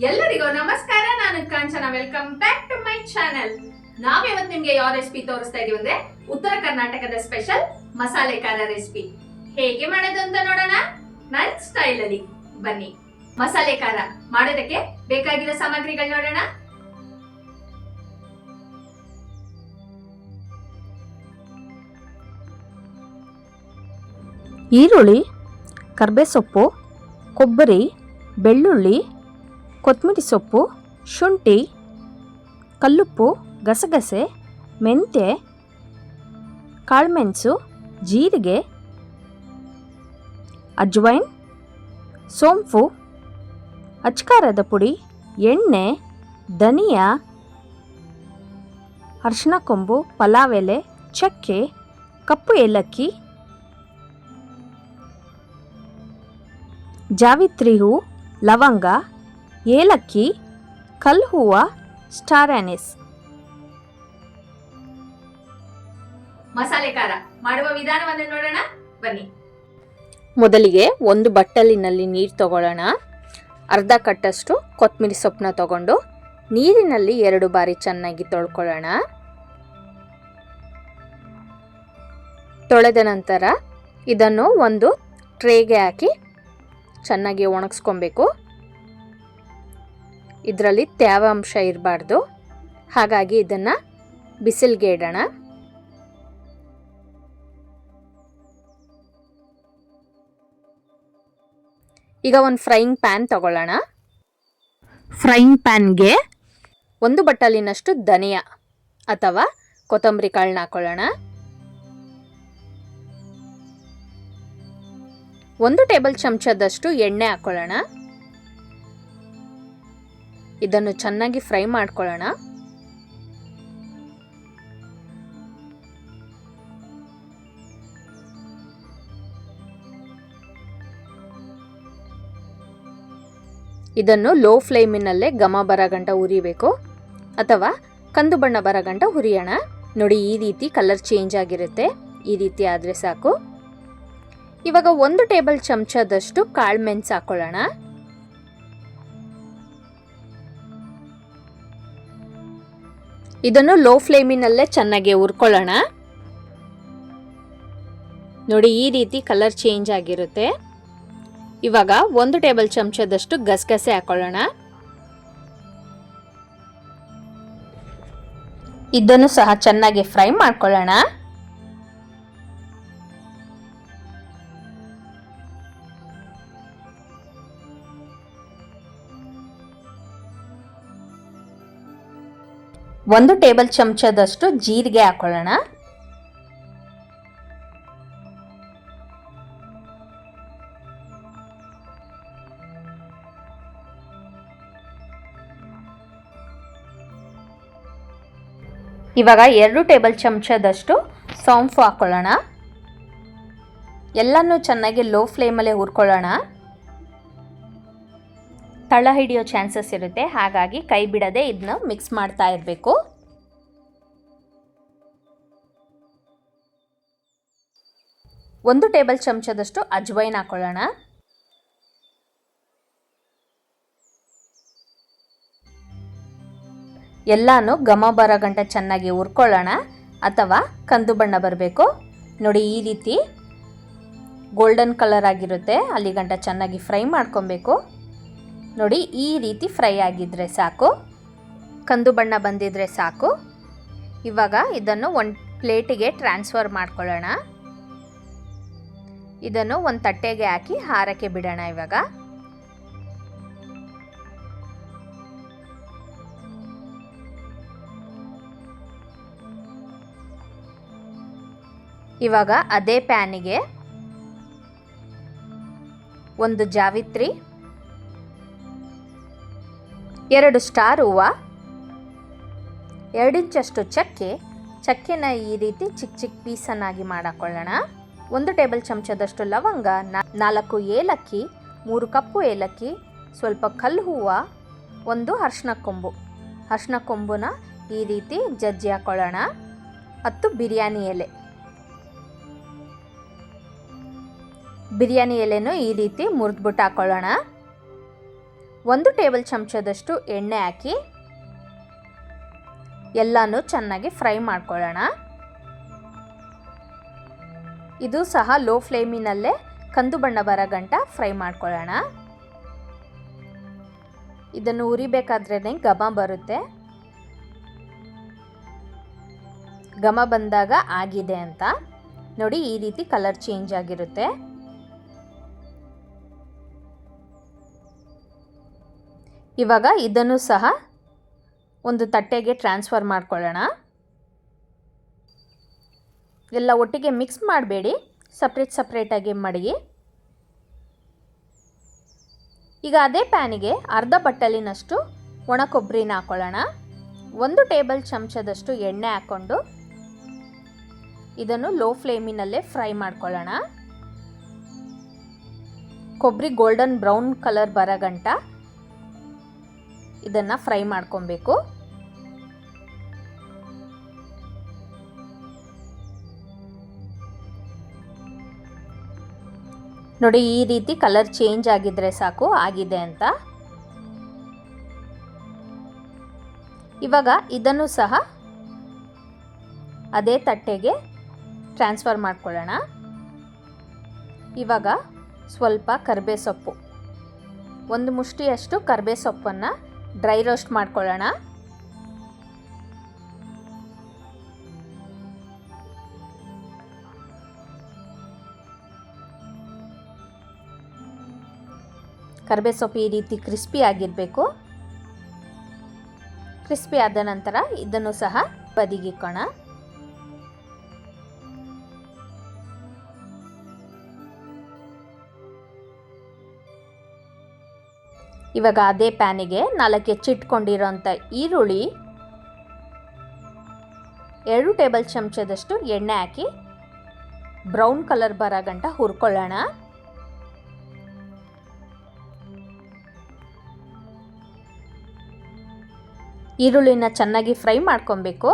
ಎಲ್ಲರಿಗೂ ನಮಸ್ಕಾರ. ನಾನು Kanchana. Welcome back to my channel. ನಾವಿವತ್ತು ನಿಮ್ಗೆ ಯಾವ ರೆಸಿಪಿ ತೋರಿಸ್ತಾ ಇದೀವಿ ಅಂದ್ರೆ ಉತ್ತರ ಕರ್ನಾಟಕದ ಸ್ಪೆಷಲ್ ಮಸಾಲೆ ಖಾರ ರೆಸಿಪಿ. ಹೇಗೆ ಮಾಡೋದು ಅಂತ ನೋಡೋಣ ನನ್ನ ಸ್ಟೈಲ್ ಅಲ್ಲಿ. ಬನ್ನಿ. ಮಸಾಲೆ ಖಾರ ಮಾಡೋದಕ್ಕೆ ಬೇಕಾಗಿರೋ ಸಾಮಗ್ರಿಗಳು ನೋಡೋಣ. ಈರುಳ್ಳಿ, ಕರ್ಬೇ ಸೊಪ್ಪು, ಕೊಬ್ಬರಿ, ಬೆಳ್ಳುಳ್ಳಿ, ಕೊತ್ತಂಬರಿ ಸೊಪ್ಪು, ಶುಂಠಿ, ಕಲ್ಲುಪ್ಪು, ಗಸಗಸೆ, ಮೆಂತ್ಯ, ಕಾಳುಮೆಣಸು, ಜೀರಿಗೆ, ಅಜ್ವೈನ್, ಸೋಂಪು, ಅಚ್ಕಾರದ ಪುಡಿ, ಎಣ್ಣೆ, ಧನಿಯಾ, ಅರಿಶಿನ ಕೊಂಬು, ಪಲಾವ್ ಎಲೆ, ಚಕ್ಕೆ, ಕಪ್ಪು ಏಲಕ್ಕಿ, ಜಾವಿತ್ರಿ ಹೂ, ಲವಂಗ, ಏಲಕ್ಕಿ, ಕಲ್ಲು ಹೂವು, ಸ್ಟಾರ್ ಆನಿಸ್. ಮಸಾಲೆ ಖಾರ ಮಾಡುವ ವಿಧಾನವನ್ನು ನೋಡೋಣ ಬನ್ನಿ. ಮೊದಲಿಗೆ ಒಂದು ಬಟ್ಟಲಿನಲ್ಲಿ ನೀರು ತಗೊಳ್ಳೋಣ. ಅರ್ಧ ಕಟ್ಟಷ್ಟು ಕೊತ್ತಂಬರಿ ಸೊಪ್ಪನ್ನ ತಗೊಂಡು ನೀರಿನಲ್ಲಿ 2 ಬಾರಿ ಚೆನ್ನಾಗಿ ತೊಳ್ಕೊಳ್ಳೋಣ. ತೊಳೆದ ನಂತರ ಇದನ್ನು ಒಂದು ಟ್ರೇಗೆ ಹಾಕಿ ಚೆನ್ನಾಗಿ ಒಣಗಿಸ್ಕೊಬೇಕು. ಇದರಲ್ಲಿ ತೇವಾಂಶ ಇರಬಾರ್ದು, ಹಾಗಾಗಿ ಇದನ್ನು ಬಿಸಿಲಿಗೆ ಇಡೋಣ. ಈಗ ಒಂದು ಫ್ರೈಯಿಂಗ್ ಪ್ಯಾನ್ ತಗೊಳ್ಳೋಣ. ಫ್ರೈಯಿಂಗ್ ಪ್ಯಾನ್ಗೆ 1 ಬಟ್ಟಲಿನಷ್ಟು ಧನಿಯಾ ಅಥವಾ ಕೊತ್ತಂಬರಿ ಕಾಳನ್ನ ಹಾಕೊಳ್ಳೋಣ. 1 ಟೇಬಲ್ ಚಮಚದಷ್ಟು ಎಣ್ಣೆ ಹಾಕೊಳ್ಳೋಣ. ಇದನ್ನು ಚೆನ್ನಾಗಿ ಫ್ರೈ ಮಾಡ್ಕೊಳ್ಳೋಣ. ಇದನ್ನು ಲೋ ಫ್ಲೇಮಿನಲ್ಲೇ ಘಮ ಬರಗಂಟ ಹುರಿಬೇಕು ಅಥವಾ ಕಂದು ಬಣ್ಣ ಬರಗಂಟ ಹುರಿಯೋಣ. ನೋಡಿ, ಈ ರೀತಿ ಕಲರ್ ಚೇಂಜ್ ಆಗಿರುತ್ತೆ. ಈ ರೀತಿ ಆದರೆ ಸಾಕು. ಇವಾಗ 1 ಟೇಬಲ್ ಚಮಚದಷ್ಟು ಕಾಳುಮೆಣಸು ಹಾಕೊಳ್ಳೋಣ. ಇದನ್ನು ಲೋ ಫ್ಲೇಮಿನಲ್ಲೇ ಚೆನ್ನಾಗಿ ಹುರ್ಕೊಳ್ಳೋಣ. ನೋಡಿ, ಈ ರೀತಿ ಕಲರ್ ಚೇಂಜ್ ಆಗಿರುತ್ತೆ. ಇವಾಗ 1 ಟೇಬಲ್ ಚಮಚದಷ್ಟು ಗಸಗಸೆ ಹಾಕೊಳ್ಳೋಣ. ಇದನ್ನು ಸಹ ಚೆನ್ನಾಗಿ ಫ್ರೈ ಮಾಡ್ಕೊಳ್ಳೋಣ. ಒಂದು ಟೇಬಲ್ ಚಮಚದಷ್ಟು ಜೀರಿಗೆ ಹಾಕೊಳ್ಳೋಣ. ಇವಾಗ 2 ಟೇಬಲ್ ಚಮಚದಷ್ಟು ಸೋಂಪು ಹಾಕೊಳ್ಳೋಣ. ಎಲ್ಲನೂ ಚೆನ್ನಾಗಿ ಲೋ ಫ್ಲೇಮಲ್ಲೇ ಹುರ್ಕೊಳ್ಳೋಣ. ತಳ ಹಿಡಿಯೋ ಚಾನ್ಸಸ್ ಇರುತ್ತೆ, ಹಾಗಾಗಿ ಕೈ ಬಿಡದೆ ಇದನ್ನ ಮಿಕ್ಸ್ ಮಾಡ್ತಾ ಇರಬೇಕು. ಒಂದು ಟೇಬಲ್ ಚಮಚದಷ್ಟು ಅಜ್ವೈನ್ ಹಾಕೊಳ್ಳೋಣ. ಎಲ್ಲಾನು ಘಮ ಬರೋ ಗಂಟ ಚೆನ್ನಾಗಿ ಹುರ್ಕೊಳ್ಳೋಣ ಅಥವಾ ಕಂದು ಬಣ್ಣ ಬರಬೇಕು. ನೋಡಿ, ಈ ರೀತಿ ಗೋಲ್ಡನ್ ಕಲರ್ ಆಗಿರುತ್ತೆ, ಅಲ್ಲಿ ಗಂಟ ಚೆನ್ನಾಗಿ ಫ್ರೈ ಮಾಡ್ಕೊಬೇಕು. ನೋಡಿ, ಈ ರೀತಿ ಫ್ರೈ ಆಗಿದ್ರೆ ಸಾಕು, ಕಂದು ಬಣ್ಣ ಬಂದಿದ್ರೆ ಸಾಕು. ಇವಾಗ ಇದನ್ನು ಒಂದು ಪ್ಲೇಟಿಗೆ ಟ್ರಾನ್ಸ್ಫರ್ ಮಾಡ್ಕೊಳ್ಳೋಣ. ಇದನ್ನು ಒಂದು ತಟ್ಟೆಗೆ ಹಾಕಿ ಹಾರಕ್ಕೆ ಬಿಡೋಣ. ಇವಾಗ ಅದೇ ಪ್ಯಾನಿಗೆ 1 ಜಾವಿತ್ರಿ, 2 ಸ್ಟಾರ್ ಹೂವು, 2 ಇಂಚಷ್ಟು ಚಕ್ಕೆನ ಈ ರೀತಿ ಚಿಕ್ಕ ಚಿಕ್ಕ ಪೀಸನ್ನಾಗಿ ಮಾಡಾಕೊಳ್ಳೋಣ. 1 ಟೇಬಲ್ ಚಮಚದಷ್ಟು ಲವಂಗ, 4 ಏಲಕ್ಕಿ, 3 ಕಪ್ಪು ಏಲಕ್ಕಿ, ಸ್ವಲ್ಪ ಕಲ್ಲು ಹೂವು, 1 ಅರಿಶಿನ ಕೊಂಬುನ ಈ ರೀತಿ ಜಜ್ಜಿ ಹಾಕೊಳ್ಳೋಣ. 10 ಬಿರಿಯಾನಿ ಎಲೆನೂ ಈ ರೀತಿ ಮುರಿದ್ಬಿಟ್ಟು ಹಾಕೊಳ್ಳೋಣ. 1 ಟೇಬಲ್ ಚಮಚದಷ್ಟು ಎಣ್ಣೆ ಹಾಕಿ ಎಲ್ಲನೂ ಚೆನ್ನಾಗಿ ಫ್ರೈ ಮಾಡ್ಕೊಳ್ಳೋಣ. ಇದು ಸಹ ಲೋ ಫ್ಲೇಮಿನಲ್ಲೇ ಕಂದು ಬಣ್ಣ ಬರೋ ಗಂಟ ಫ್ರೈ ಮಾಡ್ಕೊಳ್ಳೋಣ. ಇದನ್ನು ಉರಿಬೇಕಾದ್ರೇ ಘಮ ಬರುತ್ತೆ. ಘಮ ಬಂದಾಗ ಆಗಿದೆ ಅಂತ ನೋಡಿ, ಈ ರೀತಿ ಕಲರ್ ಚೇಂಜ್ ಆಗಿರುತ್ತೆ. ಇವಾಗ ಇದನ್ನು ಸಹ ಒಂದು ತಟ್ಟೆಗೆ ಟ್ರಾನ್ಸ್ಫರ್ ಮಾಡ್ಕೊಳ್ಳೋಣ. ಎಲ್ಲ ಒಟ್ಟಿಗೆ ಮಿಕ್ಸ್ ಮಾಡಬೇಡಿ, ಸಪ್ರೇಟಾಗಿ ಮಡಗಿ. ಈಗ ಅದೇ ಪ್ಯಾನಿಗೆ ಅರ್ಧ ಬಟ್ಟಲಿನಷ್ಟು ಒಣ ಕೊಬ್ಬರಿನ ಹಾಕೊಳ್ಳೋಣ. 1 ಟೇಬಲ್ ಚಮಚದಷ್ಟು ಎಣ್ಣೆ ಹಾಕ್ಕೊಂಡು ಇದನ್ನು ಲೋ ಫ್ಲೇಮಿನಲ್ಲೇ ಫ್ರೈ ಮಾಡ್ಕೊಳ್ಳೋಣ. ಕೊಬ್ಬರಿ ಗೋಲ್ಡನ್ ಬ್ರೌನ್ ಕಲರ್ ಬರೋ ಗಂಟ ಇದನ್ನು ಫ್ರೈ ಮಾಡ್ಕೊಬೇಕು. ನೋಡಿ, ಈ ರೀತಿ ಕಲರ್ ಚೇಂಜ್ ಆಗಿದ್ರೆ ಸಾಕು, ಆಗಿದೆ ಅಂತ. ಇವಾಗ ಇದನ್ನು ಸಹ ಅದೇ ತಟ್ಟೆಗೆ ಟ್ರಾನ್ಸ್ಫರ್ ಮಾಡ್ಕೊಳ್ಳೋಣ. ಇವಾಗ ಸ್ವಲ್ಪ ಕರಿಬೇವು ಸೊಪ್ಪು, 1 ಮುಷ್ಟಿಯಷ್ಟು ಕರಿಬೇವು ಸೊಪ್ಪನ್ನು ಡ್ರೈ ರೋಸ್ಟ್ ಮಾಡ್ಕೊಳ್ಳೋಣ. ಕರಿಬೇವು ಸೊಪ್ಪು ಈ ರೀತಿ ಕ್ರಿಸ್ಪಿ ಆಗಿರಬೇಕು. ಕ್ರಿಸ್ಪಿ ಆದ ನಂತರ ಇದನ್ನು ಸಹ ಬದಿಗಿಕ್ಕೋಣ. ಇವಾಗ ಅದೇ ಪ್ಯಾನಿಗೆ 4 ಹೆಚ್ಚಿಟ್ಕೊಂಡಿರೋಂಥ ಈರುಳ್ಳಿ, 2 ಟೇಬಲ್ ಚಮಚದಷ್ಟು ಎಣ್ಣೆ ಹಾಕಿ ಬ್ರೌನ್ ಕಲರ್ ಬರೋ ಗಂಟ ಹುರ್ಕೊಳ್ಳೋಣ. ಈರುಳ್ಳಿನ ಚೆನ್ನಾಗಿ ಫ್ರೈ ಮಾಡ್ಕೊಬೇಕು.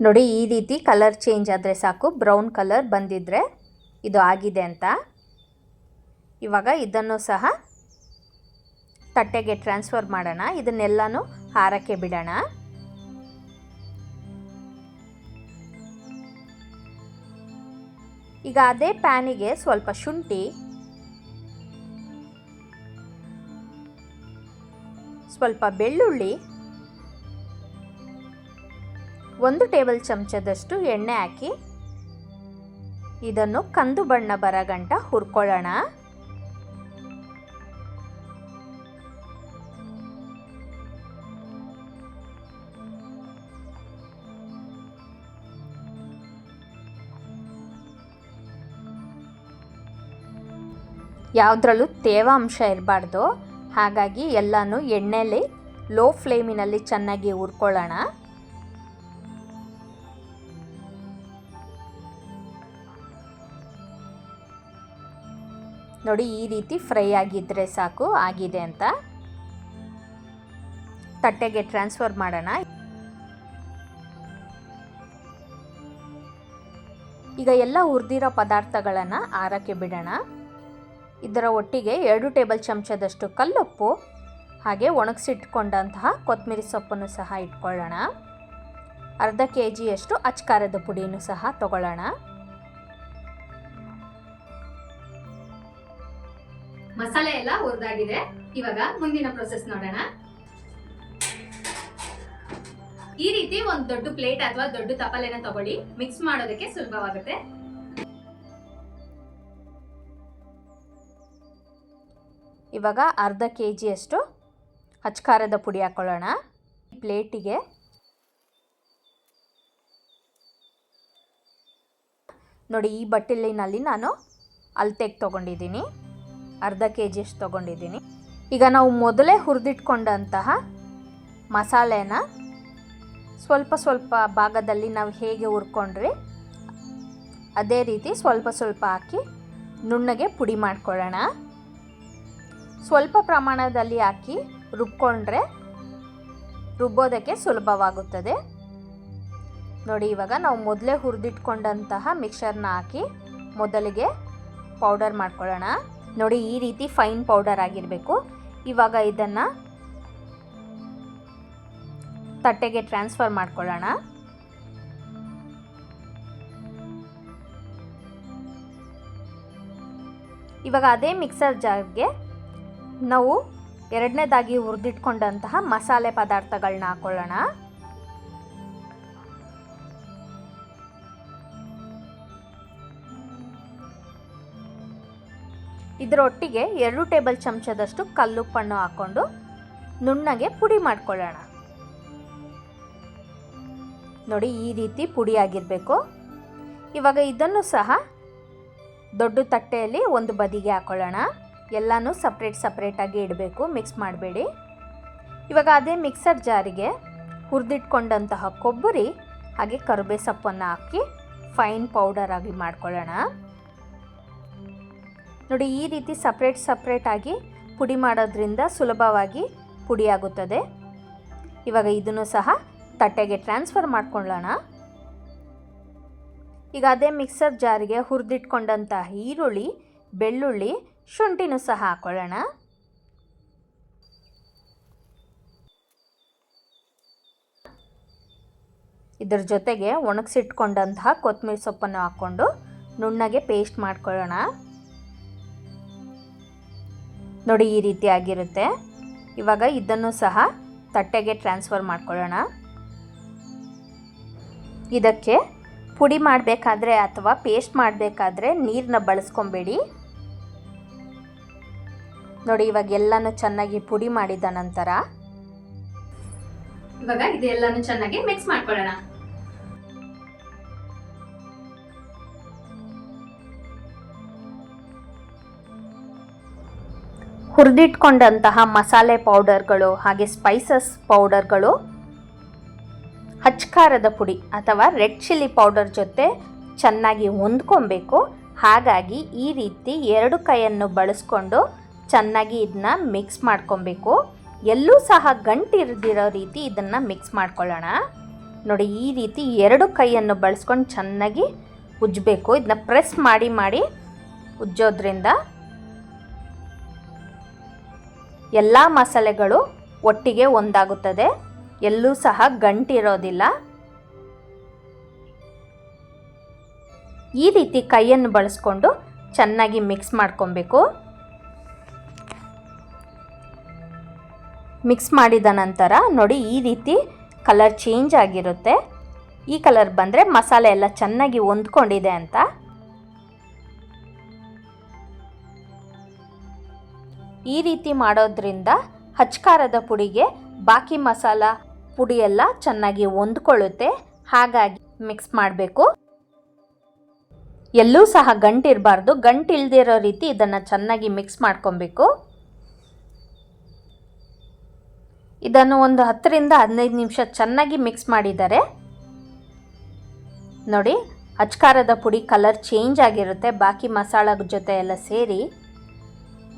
ನೋಡಿ, ಈ ರೀತಿ ಕಲರ್ ಚೇಂಜ್ ಆದರೆ ಸಾಕು, ಬ್ರೌನ್ ಕಲರ್ ಬಂದಿದ್ರೆ ಇದು ಆಗಿದೆ ಅಂತ. ಇವಾಗ ಇದನ್ನು ಸಹ ತಟ್ಟೆಗೆ ಟ್ರಾನ್ಸ್ಫರ್ ಮಾಡೋಣ. ಇದನ್ನೆಲ್ಲನೂ ಆರಕ್ಕೆ ಬಿಡೋಣ. ಈಗ ಅದೇ ಪ್ಯಾನಿಗೆ ಸ್ವಲ್ಪ ಶುಂಠಿ, ಸ್ವಲ್ಪ ಬೆಳ್ಳುಳ್ಳಿ, 1 ಟೇಬಲ್ ಚಮಚದಷ್ಟು ಎಣ್ಣೆ ಹಾಕಿ ಇದನ್ನು ಕಂದು ಬಣ್ಣ ಬರೋ ಗಂಟ ಹುರ್ಕೊಳ್ಳೋಣ. ಯಾವುದ್ರಲ್ಲೂ ತೇವಾಂಶ ಇರಬಾರ್ದು, ಹಾಗಾಗಿ ಎಲ್ಲನೂ ಎಣ್ಣೆಯಲ್ಲಿ ಲೋ ಫ್ಲೇಮಿನಲ್ಲಿ ಚೆನ್ನಾಗಿ ಹುರ್ಕೊಳ್ಳೋಣ. ನೋಡಿ, ಈ ರೀತಿ ಫ್ರೈ ಆಗಿದ್ರೆ ಸಾಕು, ಆಗಿದೆ ಅಂತ. ತಟ್ಟೆಗೆ ಟ್ರಾನ್ಸ್ಫರ್ ಮಾಡೋಣ. ಈಗ ಎಲ್ಲ ಹುರಿದಿರೋ ಪದಾರ್ಥಗಳನ್ನು ಆರಕ್ಕೆ ಬಿಡೋಣ. ಇದರ ಒಟ್ಟಿಗೆ 2 ಟೇಬಲ್ ಚಮಚದಷ್ಟು ಕಲ್ಲುಪ್ಪು, ಹಾಗೆ ಒಣಗಿಸಿಟ್ಕೊಂಡಂತಹ ಕೊತ್ತಂಬರಿ ಸೊಪ್ಪನ್ನು ಸಹ ಇಟ್ಕೊಳ್ಳೋಣ. ಅರ್ಧ kgಯಷ್ಟು ಅಚ್ಕಾರದ ಪುಡಿನೂ ಸಹ ತಗೊಳ್ಳೋಣ. ಮಸಾಲೆ ಎಲ್ಲ ಹುರಿದಾಗಿದೆ. ಇವಾಗ ಮುಂದಿನ ಪ್ರೊಸೆಸ್ ನೋಡೋಣ. ಈ ರೀತಿ ಒಂದು ದೊಡ್ಡ ಪ್ಲೇಟ್ ಅಥವಾ ದೊಡ್ಡ ತಪ್ಪಲೆನ ತಗೊಳ್ಳಿ, ಮಿಕ್ಸ್ ಮಾಡೋದಕ್ಕೆ ಸುಲಭವಾಗುತ್ತೆ. ಇವಾಗ ಅರ್ಧ kgಯಷ್ಟು ಅಚ್ಕಾರದ ಪುಡಿ ಹಾಕೊಳ್ಳೋಣ. ಪ್ಲೇಟಿಗೆ ನೋಡಿ, ಈ ಬಟ್ಟಲಿನಲ್ಲಿ ನಾನು ಅಳತೆಗೆ ತೊಗೊಂಡಿದ್ದೀನಿ, ಅರ್ಧ kgಯಷ್ಟು ತೊಗೊಂಡಿದ್ದೀನಿ. ಈಗ ನಾವು ಮೊದಲೇ ಹುರಿದಿಟ್ಕೊಂಡಂತಹ ಮಸಾಲೆನ ಸ್ವಲ್ಪ ಸ್ವಲ್ಪ ಭಾಗದಲ್ಲಿ ನಾವು ಹೇಗೆ ಹುರ್ಕೊಂಡ್ರೆ ಅದೇ ರೀತಿ ಸ್ವಲ್ಪ ಸ್ವಲ್ಪ ಹಾಕಿ ನುಣ್ಣಗೆ ಪುಡಿ ಮಾಡ್ಕೊಳ್ಳೋಣ. ಸ್ವಲ್ಪ ಪ್ರಮಾಣದಲ್ಲಿ ಹಾಕಿ ರುಬ್ಕೊಂಡ್ರೆ ರುಬ್ಬೋದಕ್ಕೆ ಸುಲಭವಾಗುತ್ತದೆ. ನೋಡಿ, ಇವಾಗ ನಾವು ಮೊದಲೇ ಹುರಿದಿಟ್ಕೊಂಡಂತಹ ಮಿಕ್ಸರ್ನ ಹಾಕಿ ಮೊದಲಿಗೆ ಪೌಡರ್ ಮಾಡ್ಕೊಳ್ಳೋಣ. ನೋಡಿ, ಈ ರೀತಿ ಫೈನ್ ಪೌಡರ್ ಆಗಿರಬೇಕು. ಇವಾಗ ಇದನ್ನು ತಟ್ಟೆಗೆ ಟ್ರಾನ್ಸ್ಫರ್ ಮಾಡ್ಕೊಳ್ಳೋಣ. ಇವಾಗ ಅದೇ ಮಿಕ್ಸರ್ ಜಾರ್ಗೆ ನಾವು ಎರಡನೇದಾಗಿ ಹುರಿದಿಟ್ಕೊಂಡಂತಹ ಮಸಾಲೆ ಪದಾರ್ಥಗಳನ್ನ ಹಾಕೊಳ್ಳೋಣ. ಇದರೊಟ್ಟಿಗೆ 2 ಟೇಬಲ್ ಚಮಚದಷ್ಟು ಕಲ್ಲುಪ್ಪನ್ನು ಹಾಕ್ಕೊಂಡು ನುಣ್ಣಗೆ ಪುಡಿ ಮಾಡ್ಕೊಳ್ಳೋಣ. ನೋಡಿ, ಈ ರೀತಿ ಪುಡಿ ಆಗಿರಬೇಕು. ಇವಾಗ ಇದನ್ನು ಸಹ ದೊಡ್ಡ ತಟ್ಟೆಯಲ್ಲಿ ಒಂದು ಬದಿಗೆ ಹಾಕೊಳ್ಳೋಣ. ಎಲ್ಲನೂ ಸಪ್ರೇಟಾಗಿ ಇಡಬೇಕು, ಮಿಕ್ಸ್ ಮಾಡಬೇಡಿ. ಇವಾಗ ಅದೇ ಮಿಕ್ಸರ್ ಜಾರಿಗೆ ಹುರಿದಿಟ್ಕೊಂಡಂತಹ ಕೊಬ್ಬರಿ ಹಾಗೆ ಕರಿಬೇವು ಸೊಪ್ಪನ್ನು ಹಾಕಿ ಫೈನ್ ಪೌಡರ್ ಆಗಿ ಮಾಡ್ಕೊಳ್ಳೋಣ. ನೋಡಿ, ಈ ರೀತಿ ಸಪ್ರೇಟಾಗಿ ಪುಡಿ ಮಾಡೋದ್ರಿಂದ ಸುಲಭವಾಗಿ ಪುಡಿ ಆಗುತ್ತದೆ. ಇವಾಗ ಇದನ್ನು ಸಹ ತಟ್ಟೆಗೆ ಟ್ರಾನ್ಸ್ಫರ್ ಮಾಡ್ಕೊಳ್ಳೋಣ. ಈಗ ಅದೇ ಮಿಕ್ಸರ್ ಜಾರಿಗೆ ಹುರಿದಿಟ್ಕೊಂಡಂತಹ ಈರುಳ್ಳಿ, ಬೆಳ್ಳುಳ್ಳಿ, ಶುಂಠಿನೂ ಸಹ ಹಾಕೊಳ್ಳೋಣ. ಇದರ ಜೊತೆಗೆ ಒಣಗಿಸಿಟ್ಕೊಂಡಂತಹ ಕೊತ್ತಂಬರಿ ಸೊಪ್ಪನ್ನು ಹಾಕ್ಕೊಂಡು ನುಣ್ಣಗೆ ಪೇಸ್ಟ್ ಮಾಡ್ಕೊಳ್ಳೋಣ. ನೋಡಿ, ಈ ರೀತಿ ಆಗಿರುತ್ತೆ. ಇವಾಗ ಇದನ್ನು ಸಹ ತಟ್ಟೆಗೆ ಟ್ರಾನ್ಸ್ಫರ್ ಮಾಡ್ಕೊಳ್ಳೋಣ. ಇದಕ್ಕೆ ಪುಡಿ ಮಾಡಬೇಕಾದ್ರೆ ಅಥವಾ ಪೇಸ್ಟ್ ಮಾಡಬೇಕಾದ್ರೆ ನೀರನ್ನ ಬಳಸ್ಕೊಬೇಡಿ. ನೋಡಿ, ಇವಾಗ ಎಲ್ಲನೂ ಚೆನ್ನಾಗಿ ಪುಡಿ ಮಾಡಿದ ನಂತರ ಇವಾಗ ಇದೆಲ್ಲನೂ ಚೆನ್ನಾಗಿ ಮಿಕ್ಸ್ ಮಾಡ್ಕೊಳ್ಳೋಣ. ಹುರಿದಿಟ್ಕೊಂಡಂತಹ ಮಸಾಲೆ ಪೌಡರ್ಗಳು ಹಾಗೆ ಸ್ಪೈಸಸ್ ಪೌಡರ್ಗಳು ಅಚ್ಕಾರದ ಪುಡಿ ಅಥವಾ ರೆಡ್ ಚಿಲ್ಲಿ ಪೌಡರ್ ಜೊತೆ ಚೆನ್ನಾಗಿ ಹೊಂದ್ಕೊಬೇಕು. ಹಾಗಾಗಿ ಈ ರೀತಿ 2 ಕೈಯನ್ನು ಬಳಸ್ಕೊಂಡು ಚೆನ್ನಾಗಿ ಇದನ್ನ ಮಿಕ್ಸ್ ಮಾಡ್ಕೊಬೇಕು. ಎಲ್ಲೂ ಸಹ ಗಂಟಿರದಿರೋ ರೀತಿ ಇದನ್ನು ಮಿಕ್ಸ್ ಮಾಡ್ಕೊಳ್ಳೋಣ. ನೋಡಿ, ಈ ರೀತಿ 2 ಕೈಯನ್ನು ಬಳಸ್ಕೊಂಡು ಚೆನ್ನಾಗಿ ಉಜ್ಜಬೇಕು. ಇದನ್ನ ಪ್ರೆಸ್ ಮಾಡಿ ಉಜ್ಜೋದ್ರಿಂದ ಎಲ್ಲ ಮಸಾಲೆಗಳು ಒಟ್ಟಿಗೆ ಒಂದಾಗುತ್ತದೆ, ಎಲ್ಲೂ ಸಹ ಗಂಟಿರೋದಿಲ್ಲ. ಈ ರೀತಿ ಕೈಯನ್ನು ಬಳಸ್ಕೊಂಡು ಚೆನ್ನಾಗಿ ಮಿಕ್ಸ್ ಮಾಡ್ಕೊಬೇಕು. ಮಿಕ್ಸ್ ಮಾಡಿದ ನಂತರ ನೋಡಿ, ಈ ರೀತಿ ಕಲರ್ ಚೇಂಜ್ ಆಗಿರುತ್ತೆ. ಈ ಕಲರ್ ಬಂದರೆ ಮಸಾಲೆ ಎಲ್ಲ ಚೆನ್ನಾಗಿ ಹೊಂದ್ಕೊಂಡಿದೆ ಅಂತ. ಈ ರೀತಿ ಮಾಡೋದ್ರಿಂದ ಅಚ್ಕಾರದ ಪುಡಿಗೆ ಬಾಕಿ ಮಸಾಲ ಪುಡಿ ಎಲ್ಲ ಚೆನ್ನಾಗಿ ಹೊಂದ್ಕೊಳ್ಳುತ್ತೆ. ಹಾಗಾಗಿ ಮಿಕ್ಸ್ ಮಾಡಬೇಕು. ಎಲ್ಲೂ ಸಹ ಗಂಟಿರಬಾರ್ದು. ಗಂಟಿಲ್ದಿರೋ ರೀತಿ ಇದನ್ನು ಚೆನ್ನಾಗಿ ಮಿಕ್ಸ್ ಮಾಡ್ಕೊಬೇಕು. ಇದನ್ನು ಒಂದು 10 ರಿಂದ 15 ನಿಮಿಷ ಚೆನ್ನಾಗಿ ಮಿಕ್ಸ್ ಮಾಡಿದರೆ ನೋಡಿ, ಅಚ್ಕಾರದ ಪುಡಿ ಕಲರ್ ಚೇಂಜ್ ಆಗಿರುತ್ತೆ. ಬಾಕಿ ಮಸಾಲ ಜೊತೆ ಎಲ್ಲ ಸೇರಿ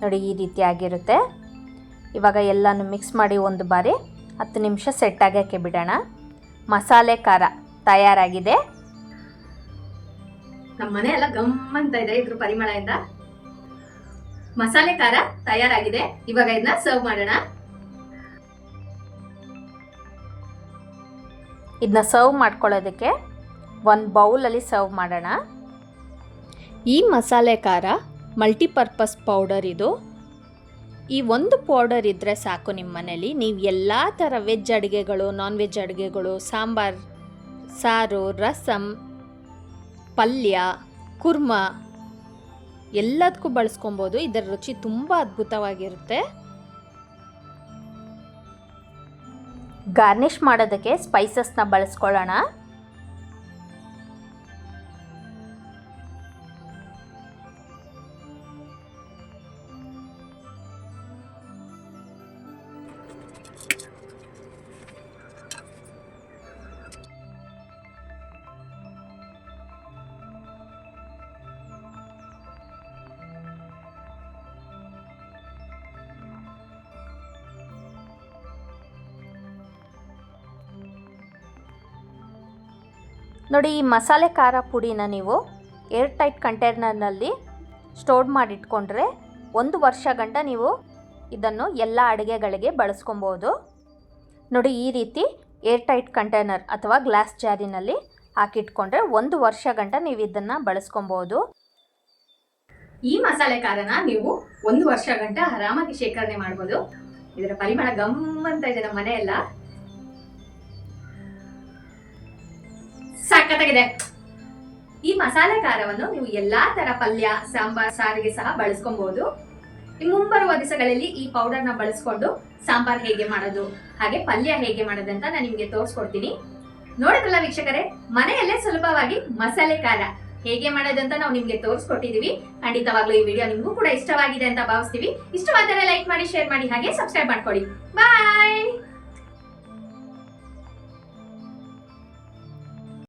ನೋಡಿ, ಈ ರೀತಿ ಆಗಿರುತ್ತೆ. ಇವಾಗ ಎಲ್ಲನೂ ಮಿಕ್ಸ್ ಮಾಡಿ ಒಂದು ಬಾರಿ 10 ನಿಮಿಷ ಸೆಟ್ ಆಗೋಕ್ಕೆ ಬಿಡೋಣ. ಮಸಾಲೆ ಖಾರ ತಯಾರಾಗಿದೆ. ನಮ್ಮ ಮನೆ ಎಲ್ಲ ಗಮ್ಮಂತ ಇದೆ ಇದ್ರ ಪರಿಮಳದಿಂದ. ಮಸಾಲೆ ಖಾರ ತಯಾರಾಗಿದೆ. ಇವಾಗ ಇದನ್ನ ಸರ್ವ್ ಮಾಡೋಣ. ಇದನ್ನ ಸರ್ವ್ ಮಾಡ್ಕೊಳ್ಳೋದಕ್ಕೆ ಒಂದು ಬೌಲಲ್ಲಿ ಸರ್ವ್ ಮಾಡೋಣ. ಈ ಮಸಾಲೆ ಖಾರ ಮಲ್ಟಿಪರ್ಪಸ್ ಪೌಡರ್ ಇದು. ಈ ಒಂದು ಪೌಡರ್ ಇದ್ದರೆ ಸಾಕು ನಿಮ್ಮ ಮನೇಲಿ. ನೀವು ಎಲ್ಲ ಥರ ವೆಜ್ ಅಡುಗೆಗಳು, ನಾನ್ ವೆಜ್ ಅಡುಗೆಗಳು, ಸಾಂಬಾರು, ಸಾರು, ರಸಮ್, ಪಲ್ಯ, ಕುರ್ಮ ಎಲ್ಲದಕ್ಕೂ ಬಳಸ್ಕೊಬೋದು. ಇದರ ರುಚಿ ತುಂಬ ಅದ್ಭುತವಾಗಿರುತ್ತೆ. ಗಾರ್ನಿಷ್ ಮಾಡೋದಕ್ಕೆ ಸ್ಪೈಸಸ್ನ ಬಳಸ್ಕೊಳ್ಳೋಣ. ನೋಡಿ, ಈ ಮಸಾಲೆ ಖಾರ ಪುಡಿನ ನೀವು ಏರ್ ಟೈಟ್ ಕಂಟೈನರ್ನಲ್ಲಿ ಸ್ಟೋರ್ ಮಾಡಿಟ್ಕೊಂಡ್ರೆ 1 ವರ್ಷ ಗಂಟ ನೀವು ಇದನ್ನು ಎಲ್ಲ ಅಡುಗೆಗಳಿಗೆ ಬಳಸ್ಕೊಬೋದು. ನೋಡಿ, ಈ ರೀತಿ ಏರ್ ಟೈಟ್ ಕಂಟೈನರ್ ಅಥವಾ ಗ್ಲಾಸ್ ಜಾರಿನಲ್ಲಿ ಹಾಕಿಟ್ಕೊಂಡ್ರೆ 1 ವರ್ಷ ಗಂಟ ನೀವು ಇದನ್ನು ಬಳಸ್ಕೊಬೋದು. ಈ ಮಸಾಲೆ ಖಾರನ ನೀವು 1 ವರ್ಷ ಗಂಟ ಆರಾಮಾಗಿ ಶೇಖರಣೆ ಮಾಡ್ಬೋದು. ಇದರ ಪರಿಮಳ ಗಮ್ಮಂತ ಇದೆ ನಮ್ಮ ಮನೆ ಎಲ್ಲ. ಸಖತ್ತಾಗಿದೆ. ಈ ಮಸಾಲೆ ಖಾರವನ್ನು ನೀವು ಎಲ್ಲಾ ತರ ಪಲ್ಯ, ಸಾಂಬಾರ್, ಸಾರಿಗೆ ಸಹ ಬಳಸ್ಕೊಬಹುದು. ಮುಂಬರುವ ದಿವಸಗಳಲ್ಲಿ ಈ ಪೌಡರ್ ನ ಬಳಸ್ಕೊಂಡು ಸಾಂಬಾರ್ ಹೇಗೆ ಮಾಡೋದು, ಹಾಗೆ ಪಲ್ಯ ಹೇಗೆ ಮಾಡೋದು ಅಂತ ನಾನು ನಿಮ್ಗೆ ತೋರಿಸ್ಕೊಡ್ತೀನಿ. ನೋಡಿದ್ರಲ್ಲ ವೀಕ್ಷಕರೇ, ಮನೆಯಲ್ಲೇ ಸುಲಭವಾಗಿ ಮಸಾಲೆ ಖಾರ ಹೇಗೆ ಮಾಡೋದು ಅಂತ ನಾವು ನಿಮ್ಗೆ ತೋರಿಸ್ಕೊಟ್ಟಿದೀವಿ. ಖಂಡಿತವಾಗ್ಲೂ ಈ ವಿಡಿಯೋ ನಿಮ್ಗೂ ಕೂಡ ಇಷ್ಟವಾಗಿದೆ ಅಂತ ಭಾವಿಸ್ತೀವಿ. ಇಷ್ಟವಾದರೆ ಲೈಕ್ ಮಾಡಿ, ಶೇರ್ ಮಾಡಿ, ಹಾಗೆ ಸಬ್ಸ್ಕ್ರೈಬ್ ಮಾಡ್ಕೊಳ್ಳಿ. ಬಾಯ್.